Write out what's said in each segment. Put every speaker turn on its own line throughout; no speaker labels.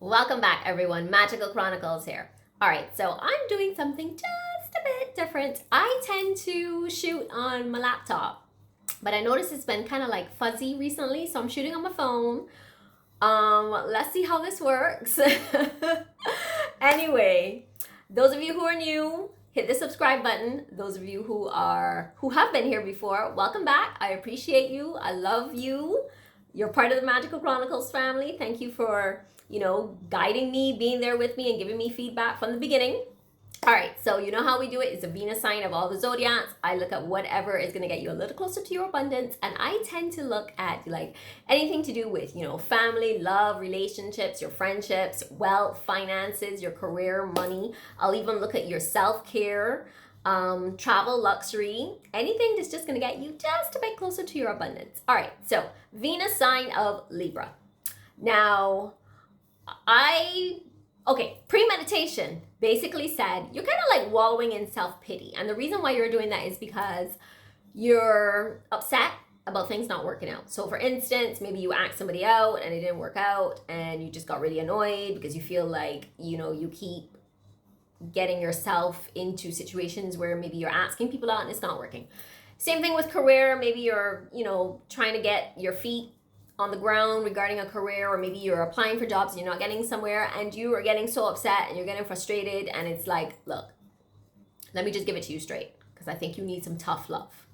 Welcome back, everyone. Magical Chronicles here. All right, so I'm doing something just a bit different. I tend to shoot on my laptop, but I noticed it's been kind of like fuzzy recently, so I'm shooting on my phone. Let's see how this works. Anyway, those of you who are new, hit the subscribe button. Those of you who have been here before, welcome back. I appreciate you. I love you. You're part of the Magical Chronicles family. Thank you for guiding me, being there with me, and giving me feedback from the beginning. All right, so you know how we do it. It's a Venus sign of all the zodiacs. I look at whatever is going to get you a little closer to your abundance, and I tend to look at like anything to do with, family, love, relationships, your friendships, wealth, finances, your career, money. I'll even look at your self-care, travel, luxury, anything that's just going to get you just a bit closer to your abundance. All right, so Venus sign of Libra. Now, premeditation basically said you're kind of like wallowing in self-pity. And the reason why you're doing that is because you're upset about things not working out. So for instance, maybe you asked somebody out and it didn't work out and you just got really annoyed because you feel like, you keep getting yourself into situations where maybe you're asking people out and it's not working. Same thing with career. Maybe you're, trying to get your feet on the ground regarding a career, or maybe you're applying for jobs and you're not getting somewhere and you are getting so upset and you're getting frustrated, and it's like, look, let me just give it to you straight, because I think you need some tough love.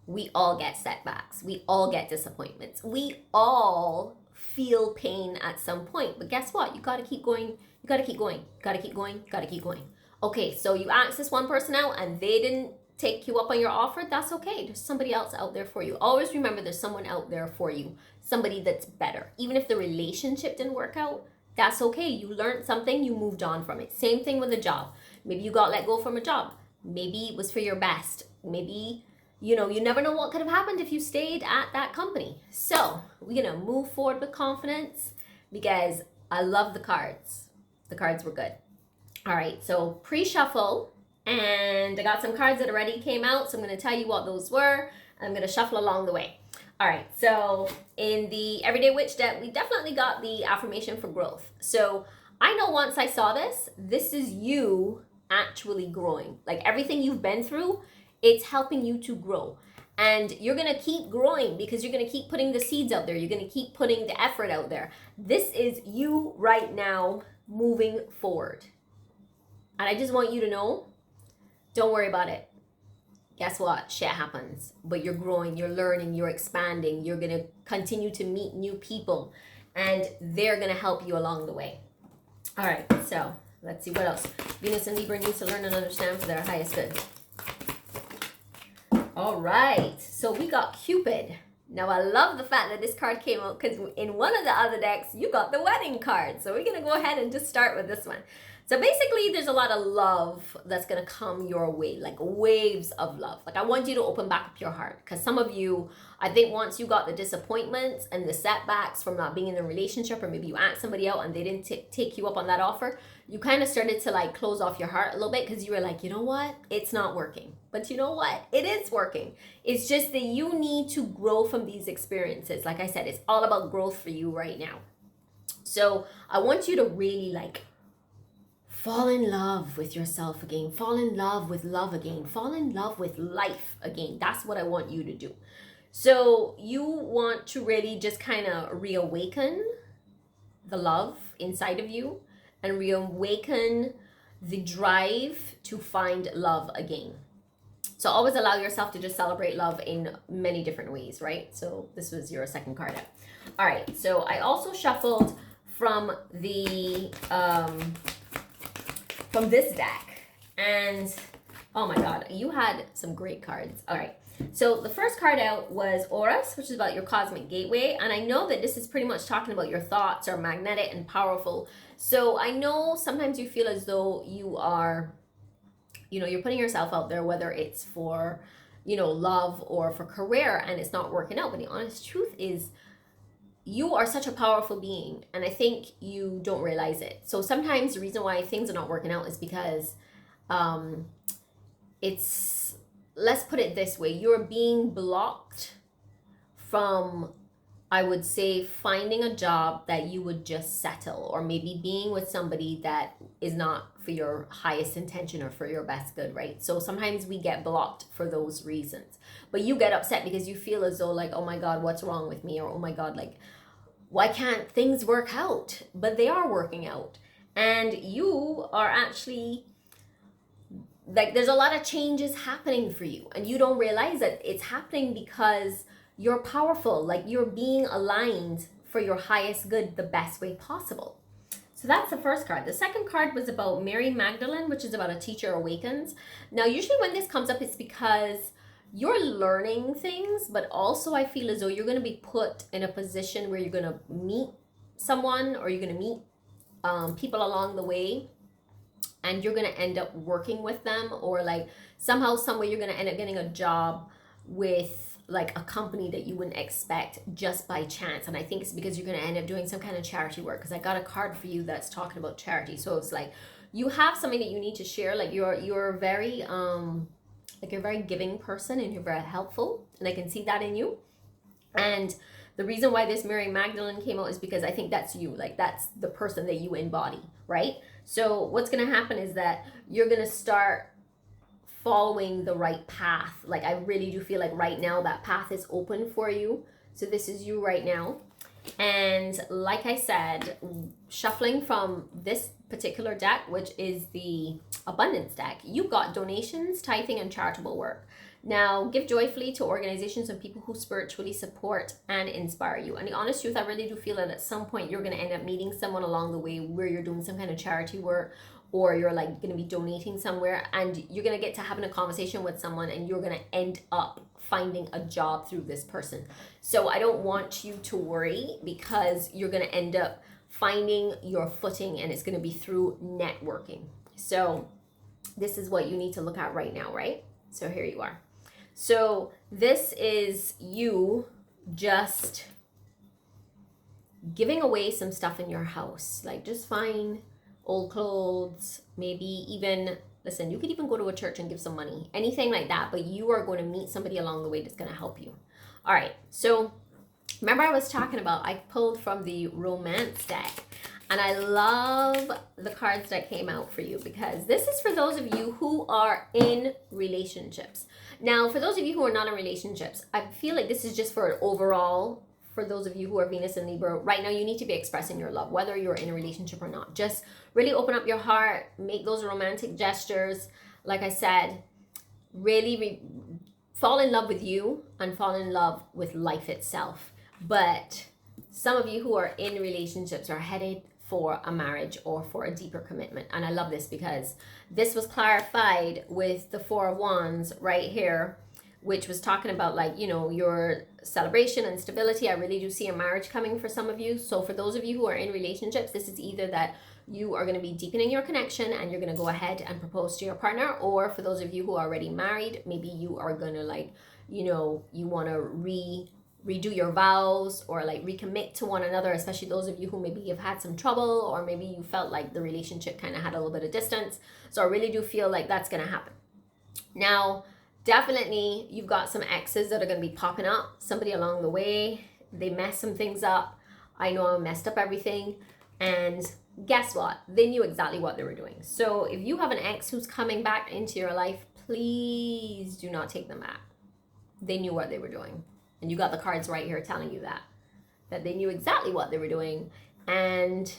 We all get setbacks. We all get disappointments. We all feel pain at some point, but guess what? You got to keep going. You got to keep going. Got to keep going. Got to keep going. Okay, so you asked this one person out and they didn't take you up on your offer. That's okay. There's somebody else out there for you. Always remember there's someone out there for you, somebody that's better. Even if the relationship didn't work out, that's okay. You learned something, you moved on from it. Same thing with a job. Maybe you got let go from a job. Maybe it was for your best. Maybe, you never know what could have happened if you stayed at that company. So we're going to move forward with confidence because I love the cards. The cards were good. All right, so pre-shuffle. And I got some cards that already came out, so I'm going to tell you what those were. I'm going to shuffle along the way. All right, so in the Everyday Witch deck, we definitely got the affirmation for growth. So I know once I saw this is you actually growing. Like everything you've been through, it's helping you to grow. And you're going to keep growing because you're going to keep putting the seeds out there. You're going to keep putting the effort out there. This is you right now moving forward. And I just want you to know, don't worry about it. Guess what? Shit happens. But you're growing, you're learning, you're expanding. You're going to continue to meet new people. And they're going to help you along the way. All right, so let's see what else. Venus and Libra needs to learn and understand for their highest good. All right, so we got Cupid. Now, I love the fact that this card came out because in one of the other decks, you got the wedding card. So we're going to go ahead and just start with this one. So basically, there's a lot of love that's going to come your way, like waves of love. Like I want you to open back up your heart, because some of you, I think once you got the disappointments and the setbacks from not being in a relationship, or maybe you asked somebody out and they didn't take you up on that offer, you kind of started to like close off your heart a little bit because you were like, you know what? It's not working. But you know what? It is working. It's just that you need to grow from these experiences. Like I said, it's all about growth for you right now. So I want you to really fall in love with yourself again. Fall in love with love again. Fall in love with life again. That's what I want you to do. So you want to really just kind of reawaken the love inside of you and reawaken the drive to find love again. So always allow yourself to just celebrate love in many different ways, right? So this was your second card out. All right, so I also shuffled from the from this deck, and oh my god, you had some great cards. All right, so the first card out was Horus, which is about your cosmic gateway, and I know that this is pretty much talking about your thoughts are magnetic and powerful. So I know sometimes you feel as though you are, you're putting yourself out there, whether it's for love or for career, and it's not working out. But the honest truth is, you are such a powerful being, and I think you don't realize it. So sometimes the reason why things are not working out is because let's put it this way, you're being blocked from I would say finding a job that you would just settle, or maybe being with somebody that is not for your highest intention or for your best good, right? So sometimes we get blocked for those reasons. But you get upset because you feel as though like, oh my God, what's wrong with me? Or oh my God, like, why can't things work out? But they are working out. And you are actually like, there's a lot of changes happening for you, and you don't realize that it's happening because you're powerful, like you're being aligned for your highest good the best way possible. So that's the first card. The second card was about Mary Magdalene, which is about a teacher awakens. Now, usually when this comes up, it's because you're learning things, but also I feel as though you're going to be put in a position where you're going to meet someone, or you're going to meet people along the way, and you're going to end up working with them, or like somehow, some way you're going to end up getting a job with like a company that you wouldn't expect just by chance. And I think it's because you're going to end up doing some kind of charity work, because I got a card for you that's talking about charity. So it's like you have something that you need to share. Like you're very like you're a very giving person, and you're very helpful, and I can see that in you. And the reason why this Mary Magdalene came out is because I think that's you. Like that's the person that you embody, right? So what's going to happen is that you're going to start following the right path. Like I really do feel like right now that path is open for you. So this is you right now. And like I said, shuffling from this particular deck, which is the abundance deck, you've got donations, tithing, and charitable work. Now, give joyfully to organizations and people who spiritually support and inspire you. And the honest truth, I really do feel that at some point you're going to end up meeting someone along the way where you're doing some kind of charity work, or you're like going to be donating somewhere, and you're going to get to having a conversation with someone, and you're going to end up finding a job through this person. So I don't want you to worry, because you're going to end up finding your footing, and it's going to be through networking. So this is what you need to look at right now, right? So here you are. So this is you just giving away some stuff in your house. Like just find old clothes, maybe even, listen, you could even go to a church and give some money, anything like that, but you are going to meet somebody along the way that's going to help you. All right, so remember I was talking about, I pulled from the romance deck, and I love the cards that came out for you, because this is for those of you who are in relationships. Now, for those of you who are not in relationships, I feel like this is just for an overall, for those of you who are Venus and Libra, right now you need to be expressing your love, whether you're in a relationship or not. Just really open up your heart, make those romantic gestures. Like I said, really fall in love with you and fall in love with life itself. But some of you who are in relationships are headed for a marriage or for a deeper commitment. And I love this, because this was clarified with the Four of Wands right here, which was talking about like, you know, your celebration and stability. I really do see a marriage coming for some of you. So for those of you who are in relationships, this is either that you are going to be deepening your connection and you're going to go ahead and propose to your partner, or for those of you who are already married, maybe you are going to like, you know, you want to redo your vows, or like recommit to one another, especially those of you who maybe have had some trouble, or maybe you felt like the relationship kind of had a little bit of distance. So I really do feel like that's going to happen. Now, definitely you've got some exes that are going to be popping up, somebody along the way, they messed some things up. I know I messed up everything, and guess what? They knew exactly what they were doing. So if you have an ex who's coming back into your life, please do not take them back. They knew what they were doing. And you got the cards right here telling you that they knew exactly what they were doing, and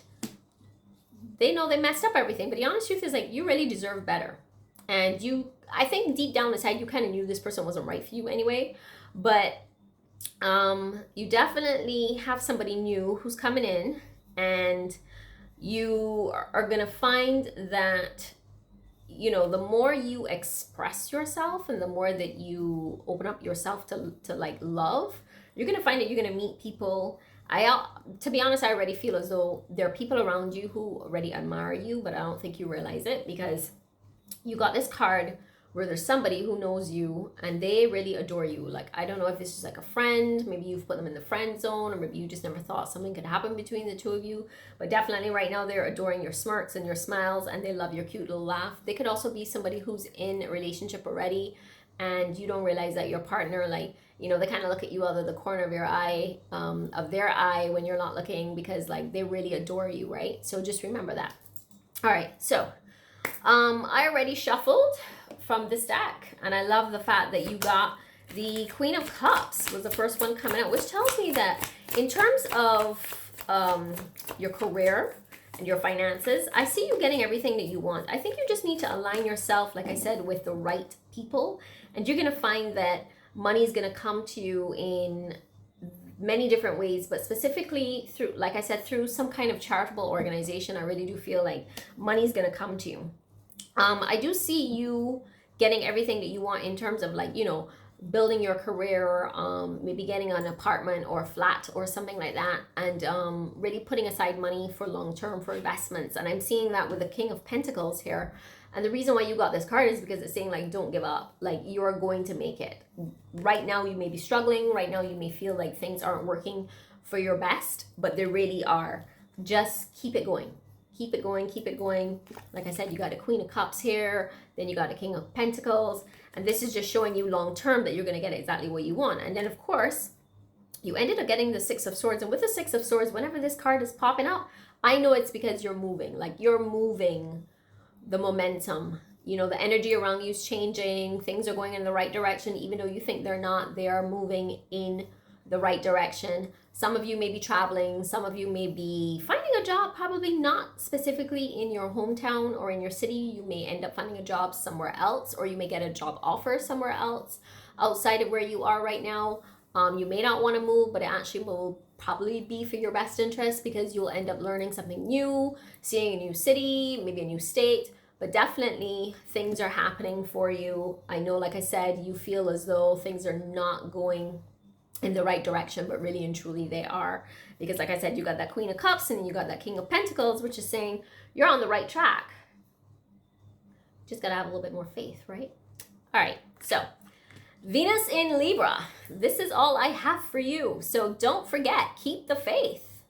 they know they messed up everything. But the honest truth is, like, you really deserve better. And you, I think deep down inside, you kind of knew this person wasn't right for you anyway. But you definitely have somebody new who's coming in, and you are going to find that, you know, the more you express yourself and the more that you open up yourself to like love, you're going to find that you're going to meet people. To be honest, I already feel as though there are people around you who already admire you, but I don't think you realize it, because you got this card where there's somebody who knows you and they really adore you. Like, I don't know if this is like a friend, maybe you've put them in the friend zone, or maybe you just never thought something could happen between the two of you, but definitely right now they're adoring your smirks and your smiles, and they love your cute little laugh. They could also be somebody who's in a relationship already, and you don't realize that your partner like You know, they kind of look at you out of the corner of your eye, of their eye when you're not looking, because like they really adore you, right? So just remember that. All right, so I already shuffled from this deck, and I love the fact that you got the Queen of Cups was the first one coming out, which tells me that in terms of your career and your finances, I see you getting everything that you want. I think you just need to align yourself, like I said, with the right people, and you're going to find that money is going to come to you in many different ways, but specifically through, like I said, through some kind of charitable organization. I really do feel like money's going to come to you. I do see you getting everything that you want in terms of, like, you know, building your career, maybe getting an apartment or a flat or something like that, and really putting aside money for long term for investments. And I'm seeing that with the King of Pentacles here. And the reason why you got this card is because it's saying, like, don't give up. Like, you're going to make it. Right now you may be struggling. Right now you may feel like things aren't working for your best, but they really are. Just keep it going. Keep it going, keep it going. Like I said, you got a Queen of Cups here, then you got a King of Pentacles, and this is just showing you long term that you're going to get exactly what you want. And then, of course, you ended up getting the Six of Swords, and with the Six of Swords, whenever this card is popping up, I know it's because you're moving. Like, you're moving the momentum. You know, the energy around you is changing. Things are going in the right direction, even though you think they're not. They are moving in the right direction. Some of you may be traveling. Some of you may be finding a job, probably not specifically in your hometown or in your city. You may end up finding a job somewhere else, or you may get a job offer somewhere else outside of where you are right now. You may not want to move, but it actually will probably be for your best interest, because you'll end up learning something new, seeing a new city, maybe a new state. But definitely things are happening for you. I know, like I said, you feel as though things are not going in the right direction, but really and truly they are. Because like I said, you got that Queen of Cups and then you got that King of Pentacles, which is saying you're on the right track. Just got to have a little bit more faith, right? All right, so Venus in Libra. This is all I have for you. So don't forget, keep the faith.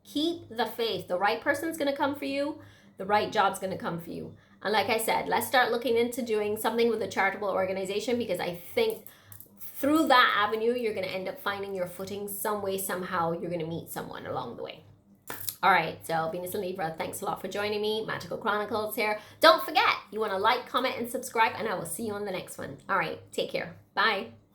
Keep the faith. The right person's going to come for you. The right job's going to come for you. And like I said, let's start looking into doing something with a charitable organization, because I think through that avenue, you're going to end up finding your footing some way, somehow. You're going to meet someone along the way. All right, so Venus in Libra, thanks a lot for joining me. Magical Chronicles here. Don't forget, you want to like, comment, and subscribe, and I will see you on the next one. All right, take care. Bye.